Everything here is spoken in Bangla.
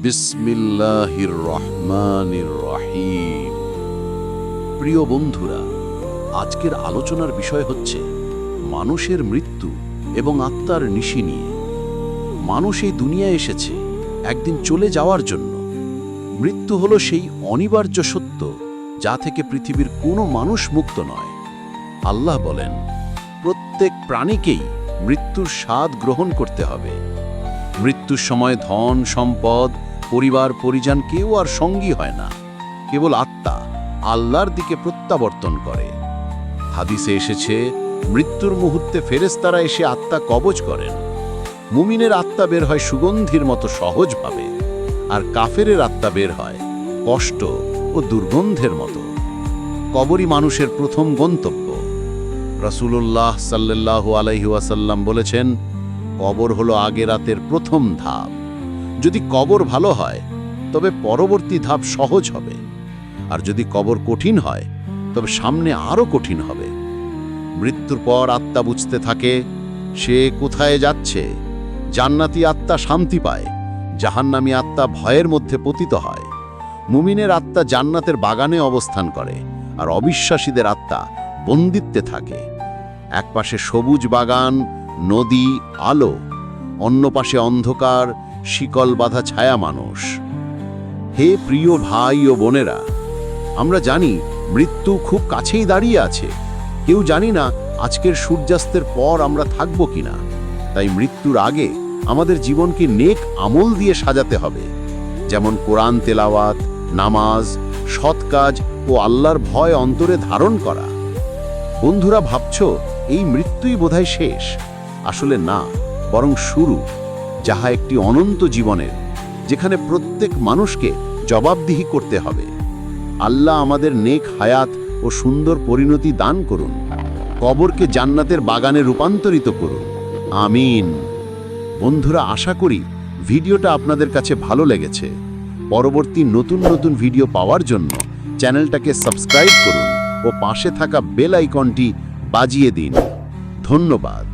বিসমিল্লাহির রহমানির রহিম। প্রিয় বন্ধুরা, আজকের আলোচনার বিষয় হচ্ছে মানুষের মৃত্যু এবং আত্মার নিশি নিয়ে। মানুষ এই দুনিয়ায় এসেছে একদিন চলে যাওয়ার জন্য। মৃত্যু হলো সেই অনিবার্য সত্য যা থেকে পৃথিবীর কোনো মানুষ মুক্ত নয়। আল্লাহ বলেন, প্রত্যেক প্রাণীকেই মৃত্যুর স্বাদ গ্রহণ করতে হবে। মৃত্যুর সময় ধন সম্পদ পরিবার পরিজন কেউ আর সঙ্গী হয় না, কেবল আত্মা আল্লাহর দিকে প্রত্যাবর্তন করে। হাদিসে এসেছে, মৃত্যুর মুহূর্তে ফেরেশতারা এসে আত্মা কবজ করেন। মুমিনের আত্মা বের হয় সুগন্ধির মতো সহজভাবে, আর কাফেরের আত্মা বের হয় কষ্ট ও দুর্গন্ধের মতো। কবরই মানুষের প্রথম গন্তব্য। রাসূলুল্লাহ সাল্লাল্লাহু আলাইহি ওয়াসাল্লাম বলেছেন, কবর হলো আগেরাতের প্রথম ধাপ। যদি কবর ভালো হয় তবে পরবর্তী ধাপ সহজ হবে, আর যদি কবর কঠিন হয় তবে সামনে আরও কঠিন হবে। মৃত্যুর পর আত্মা বুঝতে থাকে সে কোথায় যাচ্ছে। জান্নাতি আত্মা শান্তি পায়, জাহান্নামী আত্মা ভয়ের মধ্যে পতিত হয়। মুমিনের আত্মা জান্নাতের বাগানে অবস্থান করে, আর অবিশ্বাসীদের আত্মা বন্দিত্বে থাকে। এক পাশে সবুজ বাগান, নদী, আলো, অন্য পাশে অন্ধকার, শিকল বাঁধা ছায়া মানুষ। হে প্রিয় ভাই ও বোনেরা, আমরা জানি মৃত্যু খুব কাছেই দাঁড়িয়ে আছে। কেউ জানি না আজকের সূর্যাস্তের পর আমরা থাকব কিনা। তাই মৃত্যুর আগে আমাদের জীবনকে নেক আমল দিয়ে সাজাতে হবে, যেমন কোরআন তেলাওয়াত, নামাজ, সৎ কাজ ও আল্লাহর ভয় অন্তরে ধারণ করা। বন্ধুরা, ভাবছো এই মৃত্যুই বোধহয় শেষ? আসলে না, বরং শুরু, যাহা একটি অনন্ত জীবনের, যেখানে প্রত্যেক মানুষকে জবাবদিহি করতে হবে। আল্লাহ আমাদের নেক হায়াত ও সুন্দর পরিণতি দান করুন। কবরকে জান্নাতের বাগানে রূপান্তরিত করুন। আমিন। বন্ধুরা, আশা করি ভিডিওটা আপনাদের কাছে ভালো লেগেছে। পরবর্তী নতুন নতুন ভিডিও পাওয়ার জন্য চ্যানেলটাকে সাবস্ক্রাইব করুন ও পাশে থাকা বেল আইকনটি বাজিয়ে দিন। ধন্যবাদ।